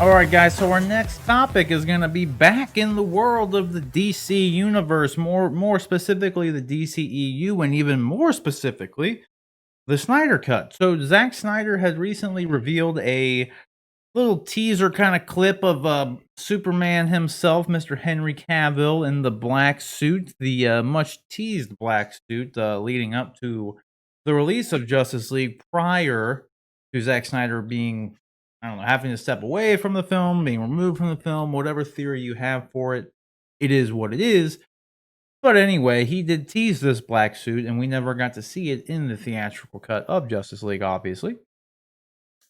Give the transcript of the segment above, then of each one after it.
All right, guys. So our next topic is going to be back in the world of the DC universe, more specifically the DCEU, and even more specifically the Snyder Cut. So Zack Snyder has recently revealed a little teaser kind of clip of Superman himself, Mr. Henry Cavill, in the black suit, the much teased black suit, leading up to the release of Justice League prior to Zack Snyder being, I don't know, having to step away from the film, being removed from the film, whatever theory you have for it, it is what it is. But anyway, he did tease this black suit, and we never got to see it in the theatrical cut of Justice League, obviously.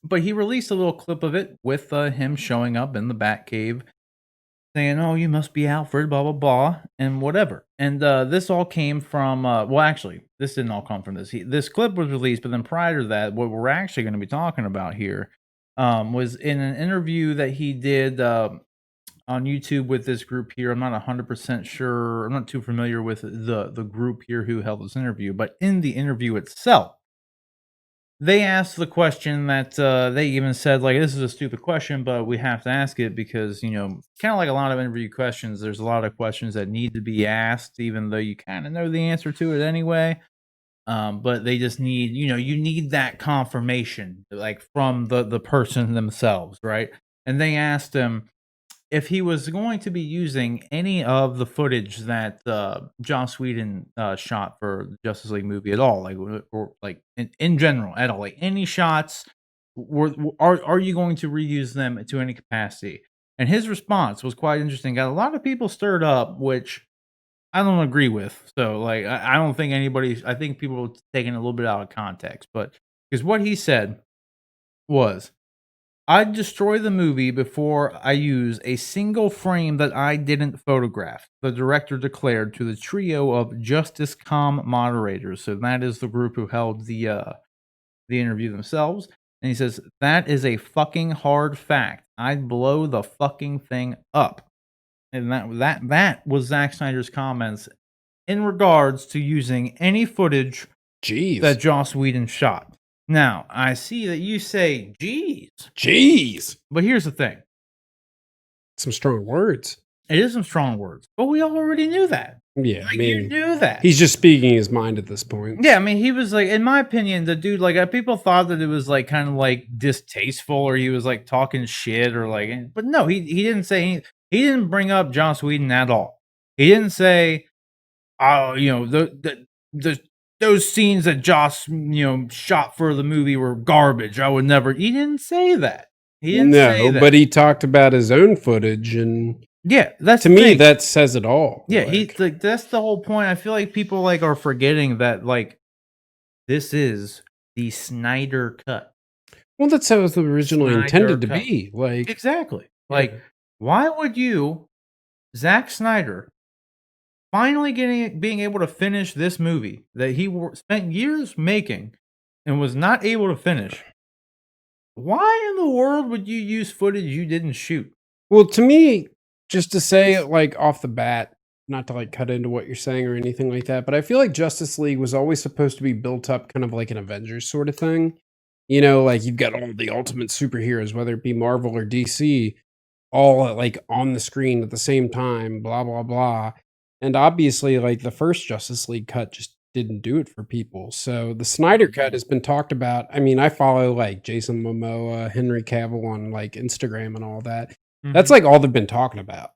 But he released a little clip of it with him showing up in the Batcave, saying, "Oh, you must be Alfred, blah blah blah," and whatever. And this all came from, well, actually, this didn't all come from this. This clip was released, but then prior to that, what we're actually going to be talking about here was in an interview that he did on YouTube with this group here. I'm not 100% sure. I'm not too familiar with the group here who held this interview, but in the interview itself, they asked the question that they even said, like, this is a stupid question, but we have to ask it because, kind of like a lot of interview questions, there's a lot of questions that need to be asked, even though you kind of know the answer to it anyway. But they just need, you need that confirmation, like from the person themselves, right? And they asked him if he was going to be using any of the footage that Joss Whedon shot for the Justice League movie at all, or like in general at all, like any shots, are you going to reuse them to any capacity? And his response was quite interesting. Got a lot of people stirred up, which I don't agree with. So, like, I don't think I think people were taking it a little bit out of context, but because what he said was, "I'd destroy the movie before I use a single frame that I didn't photograph," the director declared to the trio of Justice Com moderators. So that is the group who held the interview themselves. And he says, "That is a fucking hard fact. I'd blow the fucking thing up." And that was Zack Snyder's comments in regards to using any footage that Joss Whedon shot. Now, I see that you say, "Jeez." But here's the thing. Some strong words. It is some strong words, but we already knew that. Yeah, like, you knew that. He's just speaking his mind at this point. Yeah, I mean, he was like, in my opinion, the dude, like, people thought that it was like kind of like distasteful, or he was like talking shit, or like, but no, he didn't say anything. He didn't bring up Joss Whedon at all. He didn't say, "Oh, those scenes that Joss, shot for the movie were garbage. I would never." He didn't say that. He didn't say that. But he talked about his own footage, and yeah, that's to me that says it all. Yeah, that's the whole point. I feel like people like are forgetting that, like, this is the Snyder Cut. Well, that's how it was originally intended to be. Like, exactly. Like, why would you, Zack Snyder, finally being able to finish this movie that he spent years making and was not able to finish? Why in the world would you use footage you didn't shoot? Well, to me, just to say it like off the bat, not to like cut into what you're saying or anything like that, but I feel like Justice League was always supposed to be built up kind of like an Avengers sort of thing. Like you've got all the ultimate superheroes, whether it be Marvel or DC, all like on the screen at the same time, blah, blah, blah. And obviously, like the first Justice League cut just didn't do it for people. So the Snyder Cut has been talked about. I mean, I follow like Jason Momoa, Henry Cavill on like Instagram and all that. Mm-hmm. That's like all they've been talking about.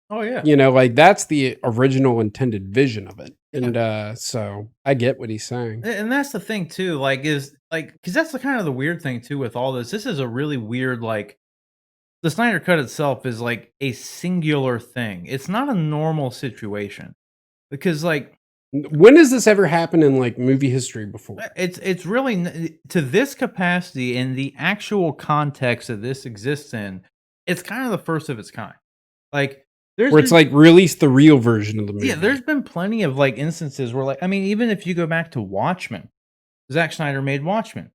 Oh yeah. Like that's the original intended vision of it. And so I get what he's saying. And that's the thing too, like, is like, because that's the kind of the weird thing too with all this. This is a really weird, like, the Snyder Cut itself is like a singular thing. It's not a normal situation because, like, when has this ever happened in like movie history before? It's really to this capacity in the actual context that this exists in. It's kind of the first of its kind. Like, where it's like release the real version of the movie. Yeah, there's been plenty of like instances where, like, I mean, even if you go back to Watchmen, Zack Snyder made Watchmen,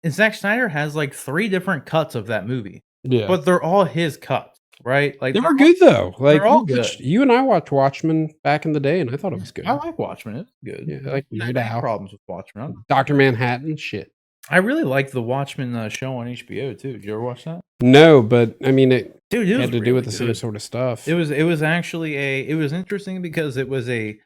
and Zack Snyder has like 3 different cuts of that movie. Yeah, but they're all his cuts, right? Like, they were good though. Like, they're all good. You and I watched Watchmen back in the day, and I thought it was good. I like Watchmen. It's good. Yeah, I like no problems with Watchmen. Dr. Manhattan, shit. I really like the Watchmen show on HBO too. Did you ever watch that? No, but I mean, it Dude, it was had to do with really the same good. sort of stuff. It was actually it was interesting because it was a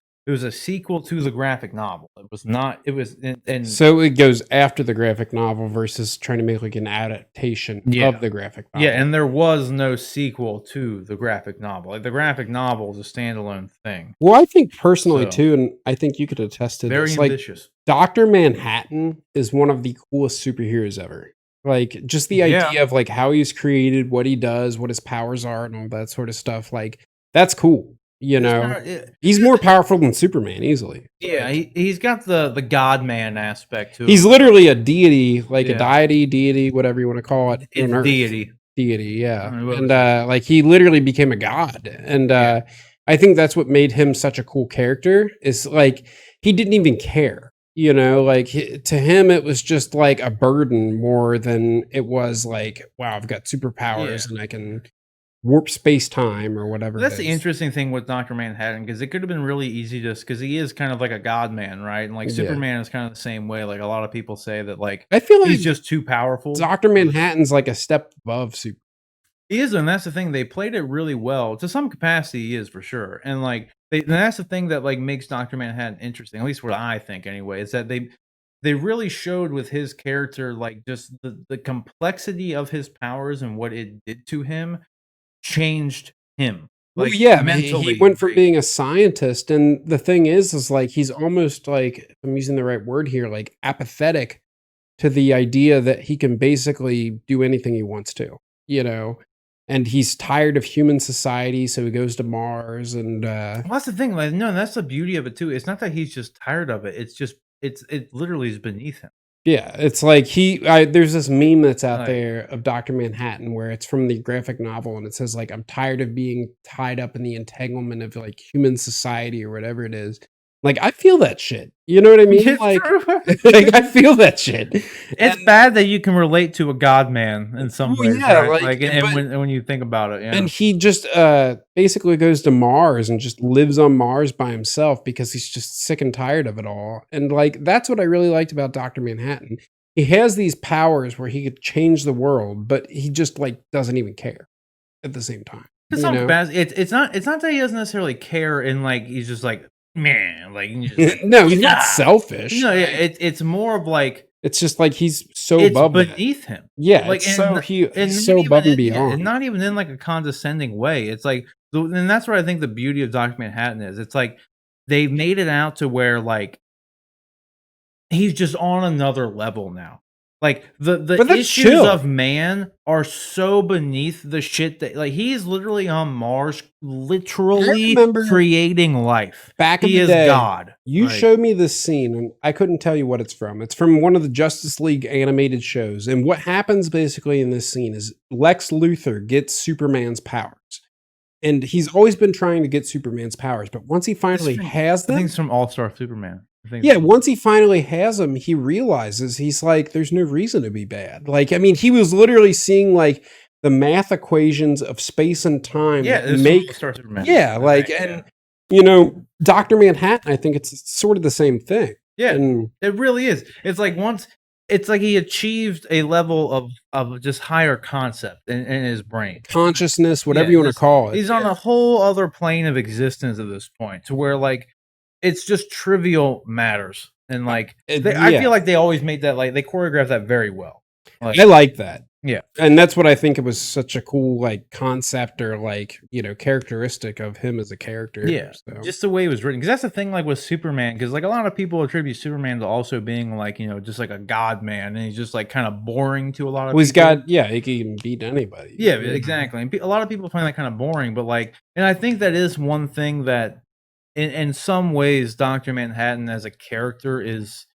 sequel to the graphic novel. It was not it was and So it goes after the graphic novel versus trying to make like an adaptation Yeah. of the graphic novel. yeah, and there was no sequel to the graphic novel. Like the graphic novel is a standalone thing. Well, I think personally So, too, and I think you could attest to very this. Like ambitious. Dr. Manhattan is one of the coolest superheroes ever. Like just the Yeah. idea of like how he's created, what he does, what his powers are, and all that sort of stuff. Like that's cool. You know, he's more powerful than Superman easily. Yeah, he's got the God man aspect to him. He's literally a deity, like Yeah. a deity, whatever you want to call it. It's on Earth. deity. Deity, yeah. What And was it? like he literally became a god. And I think that's what made him such a cool character. Is like he didn't even care. You know, like to him it was just like a burden more than it was like, wow, I've got superpowers and I can warp space time or whatever. That's it the is. interesting thing with Dr. Manhattan, because it could have been really easy just because he is kind of like a god man, right? And like Yeah. Superman is kind of the same way. Like a lot of people say that like I feel like he's just too powerful. Dr. Manhattan's like a step above Super. He is, and that's the thing. They played it really well. To some capacity, he is for sure. And like and that's the thing that like makes Dr. Manhattan interesting, at least what I think anyway, is that they really showed with his character like just the complexity of his powers and what it did to him changed him. Well, Like yeah, mentally. he went from being a scientist, and the thing is like he's almost like, if I'm using the right word here, like apathetic to the idea that he can basically do anything he wants to, you know. And he's tired of human society, so he goes to Mars. And Well, that's the thing. Like, no, that's the beauty of it too. It's not that he's just tired of it. It's just it literally is beneath him. yeah, it's like there's this meme that's out Right. there of Dr. Manhattan where it's from the graphic novel and it says like, I'm tired of being tied up in the entanglement of like human society or whatever it is. Like I feel that shit. You know what I mean? It's Like, true. like I feel that shit. It's bad that you can relate to a god man in some Well, ways, yeah, right? like, and but- when you think about it, yeah. And he just basically goes to Mars and just lives on Mars by himself because he's just sick and tired of it all. And like that's what I really liked about Dr. Manhattan. He has these powers where he could change the world, but he just like doesn't even care at the same time. It's you not know? bad. It's not that he doesn't necessarily care and like he's just like man, like, you just, like No, he's not "Ah." selfish. No, yeah, it's more of like It's just like he's so it's above that. beneath him. Yeah, Like it's so and he's so not even above and in- yeah, beyond. and not even in like a condescending way. It's like and that's what I think the beauty of Dr. Manhattan is. It's like they made it out to where like he's just on another level now. Like But the that's issues chill. of man are so beneath the shit that like he's literally on Mars, literally remember creating life. Back in He the is day, God. you Like, showed me this scene, and I couldn't tell you what it's from. It's from one of the Justice League animated shows. And what happens basically in this scene is Lex Luthor gets Superman's powers. And he's always been trying to get Superman's powers, but once he finally has I them, think it's from All Star Superman. I think yeah, once he finally has them, he realizes he's like, there's no reason to be bad. Like, I mean, he was literally seeing like the math equations of space and time yeah, that it's make All Star Superman. yeah, like, Right, and you know, Dr. Manhattan, I think it's sort of the same thing. yeah, And it really is. It's like it's like he achieved a level of just higher concept in his brain. consciousness, whatever Yeah, you want to just- call it. He's on a whole other plane of existence at this point, to where like it's just trivial matters, and like I yeah. feel like they always made that like they choreographed that very well. Like, I like that. Yeah. And that's what I think it was such a cool like concept or like, you know, characteristic of him as a character. yeah, So. just the way it was written. Because that's the thing, like with Superman, because like a lot of people attribute Superman to also being like just like a god man, and he's just like kind of boring to a lot of. Well, he's people. got he can beat anybody. Yeah, exactly. And a lot of people find that kind of boring, but like, and I think that is one thing that, in some ways, Dr. Manhattan as a character is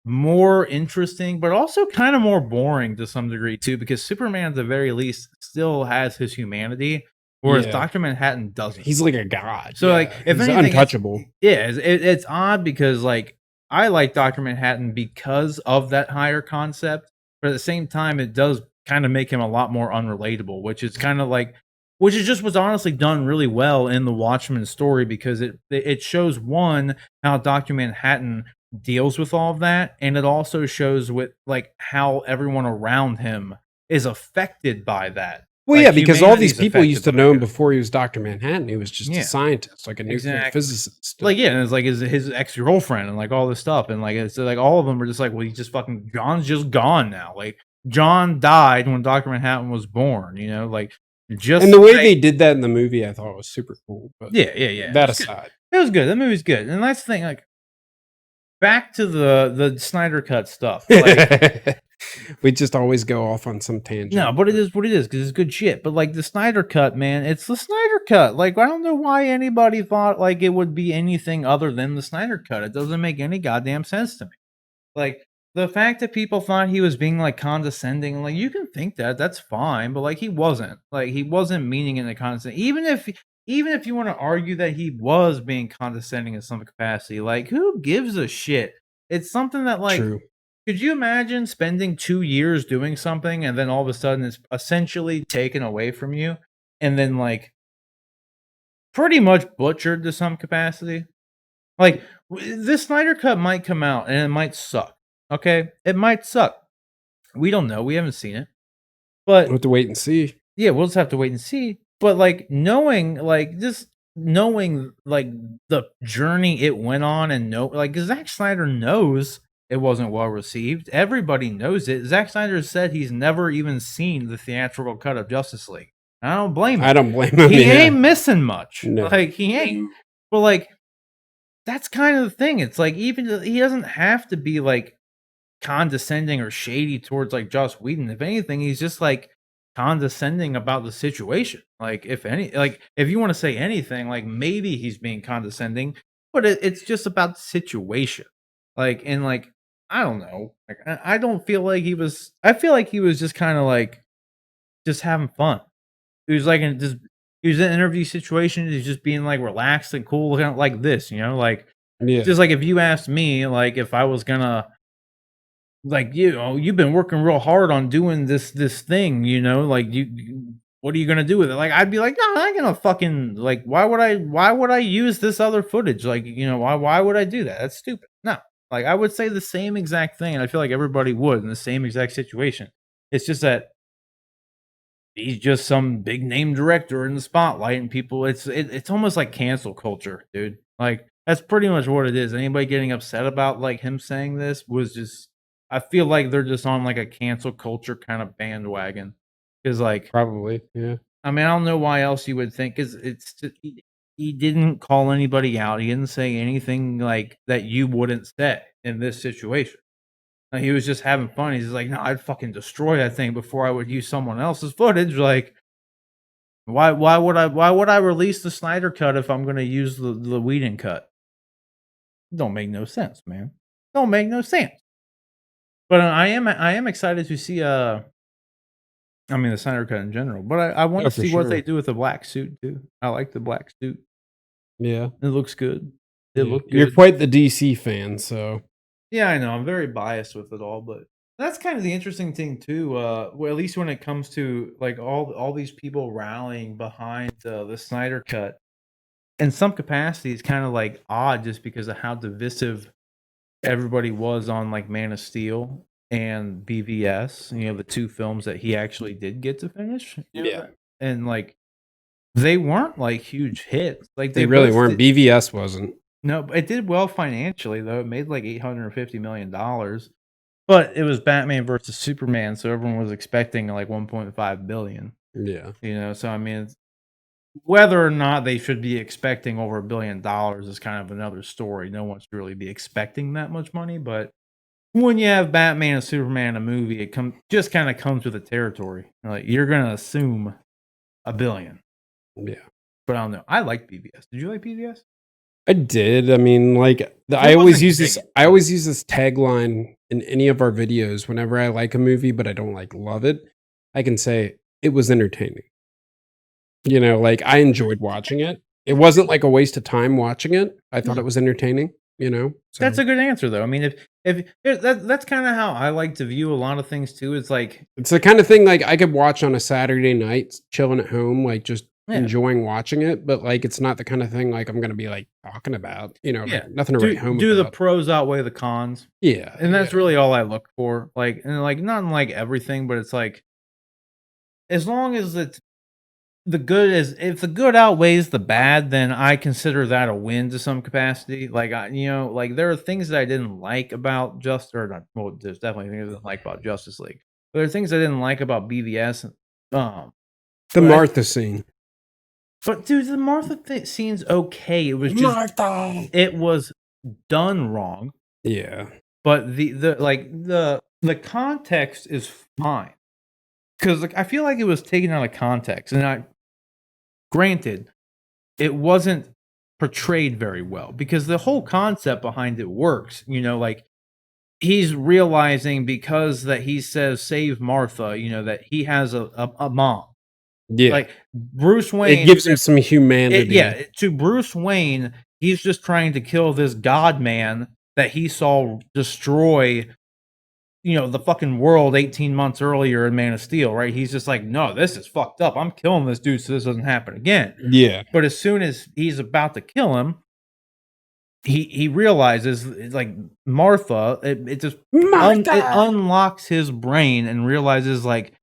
more interesting, but also kind of more boring to some degree too, because Superman, at the very least, still has his humanity, whereas Yeah. Dr. Manhattan doesn't. He's like a god. So, like, if he's anything, untouchable. it's odd because like I like Dr. Manhattan because of that higher concept, but at the same time, it does kind of make him a lot more unrelatable, which is kind of like, which is just was honestly done really well in the Watchmen story, because it shows one, how Dr. Manhattan deals with all of that, and it also shows with like how everyone around him is affected by that. Well, Like yeah, because all humanity these is people affected used to by know him it. before he was Dr. Manhattan. He was just a Yeah, scientist, like a nuclear exactly. physicist. Like, yeah, and it's like his ex girlfriend and like all this stuff, and like it's like all of them are just like, well, he's just fucking John's just gone now. Like John died when Doctor Manhattan was born. You know, like And just the way like they did that in the movie, I thought was super cool. But yeah. It that was good. aside, It was good. That movie's good, and that's the thing. Like back to the Snyder cut stuff. Like we just always go off on some no, tangent. but it is what it is because it's good shit. But like the Snyder cut, man, it's the Snyder cut. Like I don't know why anybody thought like it would be anything other than the Snyder cut. It doesn't make any goddamn sense to me. Like the fact that people thought he was being like condescending, like you can think that that's fine, but like he wasn't. Like he wasn't meaning it in a condescending. Even if you want to argue that he was being condescending in some capacity, like who gives a shit? It's something that like True. could you imagine spending 2 years doing something and then all of a sudden it's essentially taken away from you and then like pretty much butchered to some capacity? Like this Snyder cut might come out and it might suck. Okay, it might suck. We don't know. We haven't seen it, We'll but have to wait and see. yeah, we'll just have to wait and see. But like knowing, like just knowing, like the journey it went on, and know, like Zack Snyder knows it wasn't well received. Everybody knows it. Zack Snyder said he's never even seen the theatrical cut of Justice League. I don't blame him. I don't blame him. He Yeah. ain't missing much. No. Like he ain't. But like that's kind of the thing. It's like even he doesn't have to be like condescending or shady towards like Joss Whedon. If anything, he's just like condescending about the situation. Like if any, like if you want to say anything, like maybe he's being condescending, but it's just about the situation. Like and like I don't know. Like I don't feel like he was. I feel like he was just kind of like just having fun. He was like in just he was in an interview situation. He's just being like relaxed and cool, looking at like this, you know, like Yeah. just like if you asked me, like if I was gonna like you know you've been working real hard on doing this thing, you know, like what are you gonna do with it? Like I'd be like, no, I'm not gonna fucking like why would I use this other footage? Like you know why would I do that? That's stupid. No, like I would say the same exact thing, and I feel like everybody would in the same exact situation. It's just that he's just some big name director in the spotlight, and people it's almost like cancel culture, dude. Like that's pretty much what it is. Anybody getting upset about like him saying this was just I feel like they're just on like a cancel culture kind of bandwagon. Cause like Probably. Yeah. I mean I don't know why else you would think cause he didn't call anybody out. He didn't say anything like that you wouldn't say in this situation. Like, he was just having fun. He's just like, no, I'd fucking destroy that thing before I would use someone else's footage. Like, why would I release the Snyder cut if I'm gonna use the Whedon cut? Don't make no sense, man. Don't make no sense. But I am excited to see I mean the Snyder cut in general. But I want Yeah, to for see what they sure. do with the black suit too. I like the black suit. Yeah. It looks good. It Yeah. looked You're good. quite the DC fan, so Yeah, I know. I'm very biased with it all, but that's kind of the interesting thing too. Well, at least when it comes to like all these people rallying behind the Snyder cut, in some capacity, it's kind of like odd just because of how divisive everybody was on like Man of Steel and BVS. You know, the two films that he actually did get to finish. You know, yeah. and like they weren't like huge hits. Like They they really both weren't. BVS wasn't. no, but it did well financially though. It made like $850 million. But it was Batman versus Superman, so everyone was expecting like 1.5 billion. Yeah. You know, so I mean, whether or not they should be expecting over $1 billion is kind of another story. No one should really be expecting that much money, but when you have Batman and Superman in a movie, it just kind of comes with the territory. Like you're gonna assume $1 billion, Yeah. but I don't know. I like BVS. Did you like BVS? I did. I mean, like I It always wasn't use this. great. I always use this tagline in any of our videos whenever I like a movie, but I don't like love it. I can say it was entertaining. You know, like I enjoyed watching it. It wasn't like a waste of time watching it. I thought No. it was entertaining. You know, so That's a good answer, though. I mean, if that's kind of how I like to view a lot of things too. It's like it's the kind of thing like I could watch on a Saturday night, chilling at home, like just Yeah. enjoying watching it, but like it's not the kind of thing like I'm gonna be like talking about, you know, Yeah. like, nothing to write home Do the about. pros outweigh the cons? Yeah, And that's yeah. really all I look for. Like, and like not in like everything, but it's like as long as it's the good is if the good outweighs the bad, then I consider that a win to some capacity. Like like there are things that I didn't like about there's definitely things I didn't like about Justice League. But there are things I didn't like about BVS. Um, The but Martha scene. but dude, the Martha scene's okay. It was just Martha. it was done wrong. Yeah. But the context is fine because like I feel like it was taken out of context, and granted, it wasn't portrayed very well because the whole concept behind it works. Like he's realizing because that he says save Martha, that he has a mom. Yeah. Like Bruce Wayne, it gives him some humanity. to Bruce Wayne, he's just trying to kill this God man that he saw destroy the fucking world 18 months earlier in Man of Steel, right? He's just like, no, this is fucked up. I'm killing this dude so this doesn't happen again. Yeah. But as soon as he's about to kill him, he realizes it's like Martha, it just it unlocks his brain and realizes like,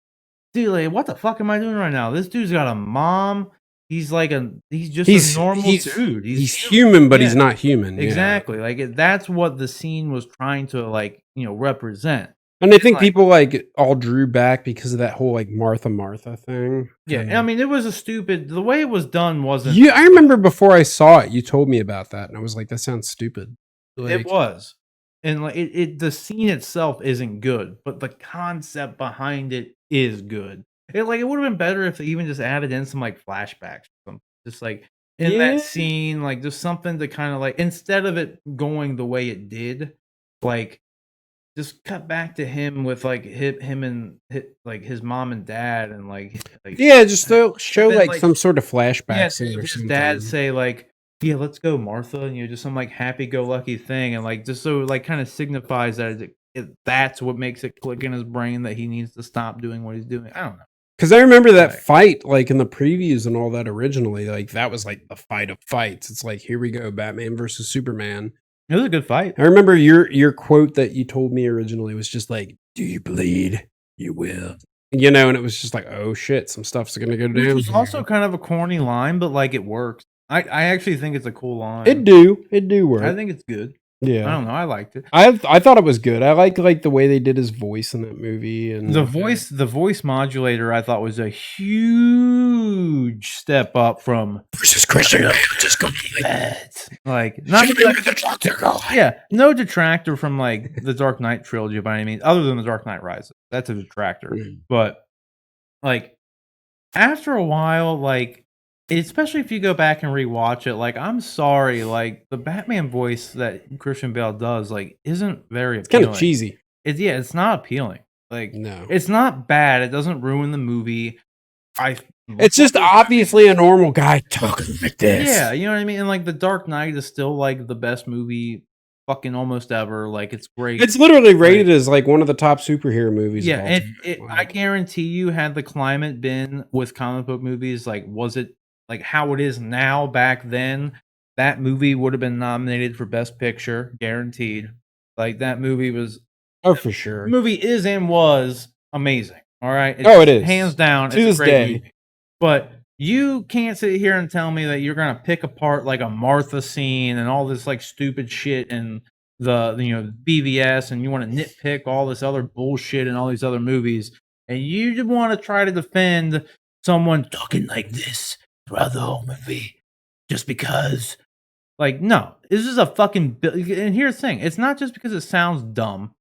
dude, like, what the fuck am I doing right now? This dude's got a mom. He's just a normal dude. He's human, but he's not human. Exactly. Like that's what the scene was trying to represent. And I think people like all drew back because of that whole like Martha thing. Yeah, I mean, it was the way it was done wasn't. Yeah, I remember before I saw it, you told me about that, and I was like, that sounds stupid. It was, and like the scene itself isn't good, but the concept behind it is good. It would have been better if they even just added in some like flashbacks, or something. Just like in that scene, like just something to kind of like instead of it going the way it did, like just cut back to him with like him and like his mom and dad and like just show like some sort of flashback scene or his something. dad say like, yeah, let's go, Martha, and just some like happy-go-lucky thing, and like just so like kind of signifies that that's what makes it click in his brain that he needs to stop doing what he's doing. I don't know. Because I remember that fight, like in the previews and all that originally, like that was like the fight of fights. It's like, here we go, Batman versus Superman. It was a good fight. I remember your quote that you told me originally was just like, do you bleed? You will. And it was just like, oh shit, some stuff's going to go down. It was also kind of a corny line, but like it works. I actually think it's a cool line. It do work. I think it's good. Yeah, I don't know. I liked it. I thought it was good. I like the way they did his voice in that movie, and the voice modulator I thought was a huge step up from versus Christian. Like not like a detractor guy. Yeah, no detractor from like the Dark Knight trilogy by any means, other than the Dark Knight Rises. That's a detractor. But like after a while, like especially if you go back and rewatch it, like I'm sorry, like the Batman voice that Christian Bale does, like isn't very appealing. Kind of cheesy. It's not appealing. Like no, it's not bad. It doesn't ruin the movie. It's just obviously a normal guy talking like this. Yeah, you know what I mean? And like The Dark Knight is still like the best movie fucking almost ever. Like it's great. It's literally rated as like one of the top superhero movies. Yeah, I guarantee you had the climate been with comic book movies, like was it like how it is now back then, that movie would have been nominated for Best Picture, guaranteed. Like that movie was for sure. Movie is and was amazing. All right. It is. Hands down. To this day. Movie. But you can't sit here and tell me that you're gonna pick apart like a Martha scene and all this like stupid shit and the BVS and you want to nitpick all this other bullshit in all these other movies and you want to try to defend someone talking like this throughout the whole movie just because. Like, no, this is a fucking. And here's the thing: it's not just because it sounds dumb.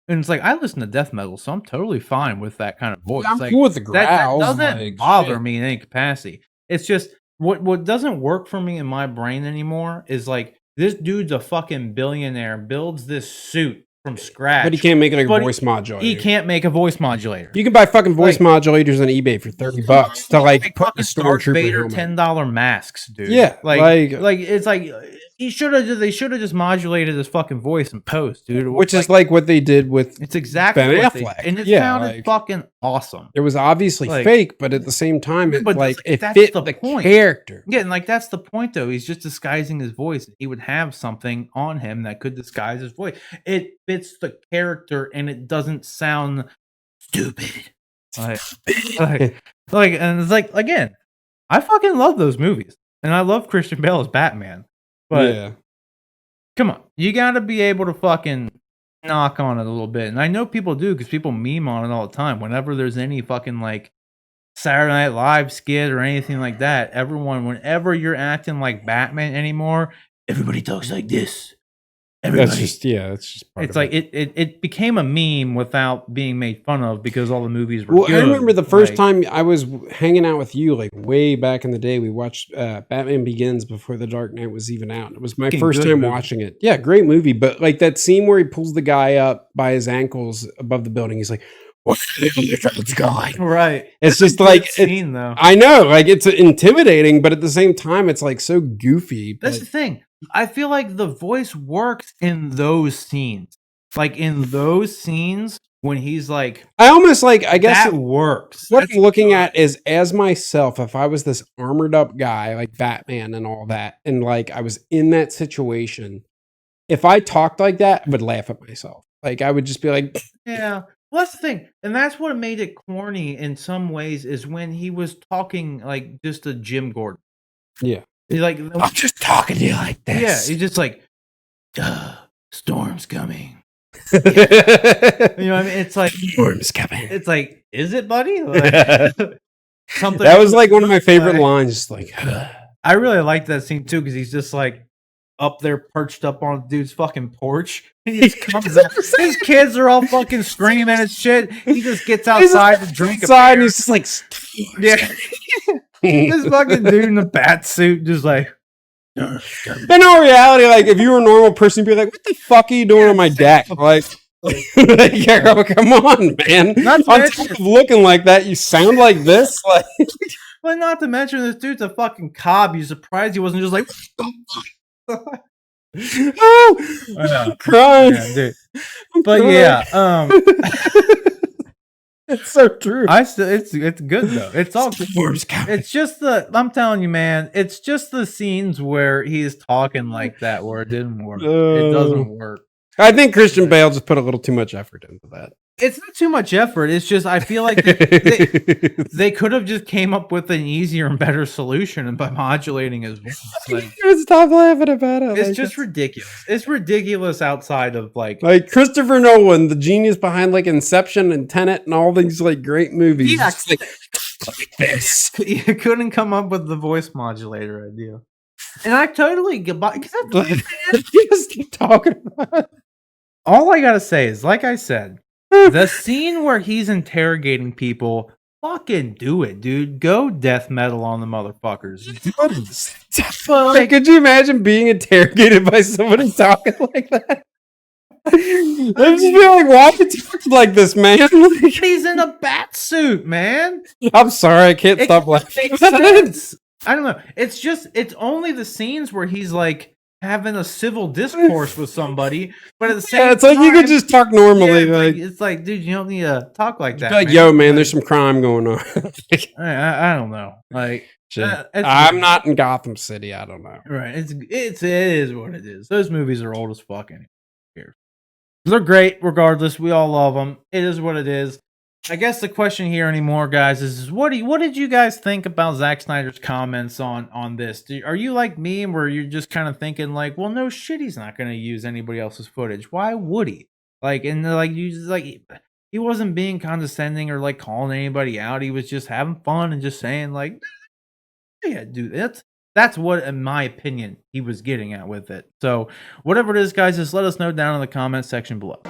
And it's like I listen to death metal, so I'm totally fine with that kind of voice. I'm like, cool with the growls. That doesn't bother me in any capacity. It's just what doesn't work for me in my brain anymore is like this dude's a fucking billionaire, builds this suit from scratch, but he can't make it like a voice modulator. He can't make a voice modulator. You can buy fucking voice modulators on eBay for $30 to like put the Darth Stormtrooper Vader $10 masks, dude. Yeah, like it's like They should have just modulated his fucking voice in post, dude. Which is like what they did with it's exactly Ben what Affleck. and it Yeah, sounded like- fucking awesome. It was obviously Like- fake, but at the same time, it But like it that's fit the the point. character. Yeah, and like that's the point though. He's just disguising his voice. He would have something on him that could disguise his voice. It fits the character and it doesn't sound stupid. Like, and it's like again, I fucking love those movies. And I love Christian Bale as Batman. But Yeah. come on, you gotta be able to fucking knock on it a little bit. And I know people do because people meme on it all the time. Whenever there's any fucking like Saturday Night Live skit or anything like that, whenever you're acting like Batman anymore, everybody talks like this. Everybody. That's just part It's of like it. it became a meme without being made fun of because all the movies were Well, good. I remember the first Like, time I was hanging out with you, like way back in the day. We watched Batman Begins before The Dark Knight was even out. It was my Fucking first good time movie. watching it. Yeah, great movie. But like that scene where he pulls the guy up by his ankles above the building, he's like, "What the hell is that guy?" right. It's That's a just good like scene though. I know, like it's intimidating, but at the same time, it's like so goofy. That's But the thing. I feel like the voice works in those scenes. Like in those scenes when he's like, I almost like, I guess that works. what That's I'm looking at is as myself, if I was this armored up guy like Batman and all that, and like I was in that situation, if I talked like that, I would laugh at myself. Like I would just be like, Yeah. Well, that's the thing. And that's what made it corny in some ways is when he was talking like just to Jim Gordon. yeah, He's like, I'm just talking to you like yeah, this. he's just like, duh, storm's coming. Yeah. You know what I mean? It's like, Storm's coming. it's like, is it, buddy? Like, something. That was like one of my favorite lines. Just like, I really like that scene too because he's just like up there perched up on dude's fucking porch. He just comes out. His kids are all fucking screaming and shit. He just gets outside to drink a outside, and beer. he's just like, Yeah. This fucking dude in the bat suit just like in all reality, like if you were a normal person, you'd be like, "What the fuck are you doing on my deck?" Like, yeah, come on, man. Not to On mention- top of looking like that, you sound like this. Like, well, not to mention this dude's a fucking cob. You surprised he wasn't just like oh, I'm crying. yeah, dude. I'm But crying. yeah, it's so true. I still it's good though. It's all Storm's coming. it's just I'm telling you, man, it's just the scenes where he's talking like that where it didn't work. It doesn't work. I think Christian Bale just put a little too much effort into that. It's not too much effort. It's just I feel like they could have just came up with an easier and better solution and by modulating his voice. Like, Stop laughing about it. it's like, just ridiculous. It's ridiculous outside of like Christopher Nolan, the genius behind like Inception and Tenet and all these like great movies. Yeah. It's like this. you couldn't come up with the voice modulator idea. And I totally get by because Just keep talking about it. all I gotta say is, like I said, the scene where he's interrogating people, fucking do it, dude. Go death metal on the motherfuckers. Like, could you imagine being interrogated by somebody talking like that? I just feel like, why would you talk like this, man? Like, He's in a bat suit, man. I'm sorry, I can't It stop laughing. makes sense. I don't know. It's only the scenes where he's like having a civil discourse with somebody, but at the same Yeah, it's like you could just talk normally. yeah, like, it's like, dude, you don't need to talk like that. like, yo, man, there's some crime going on. I don't know. Like, Shit. it's I'm weird. not in Gotham City. I don't know. Right. It is what it is. Those movies are old as fuck anyway. Who cares? They're great regardless. We all love them. It is what it is. I guess the question here anymore, guys, is what did you guys think about Zack Snyder's comments on this? Are you like me where you're just kind of thinking like, well, no shit, he's not going to use anybody else's footage. Why would he? Like, and like you just like he wasn't being condescending or like calling anybody out. He was just having fun and just saying like, yeah, dude, that's what, in my opinion, he was getting at with it. So whatever it is, guys, just let us know down in the comment section below.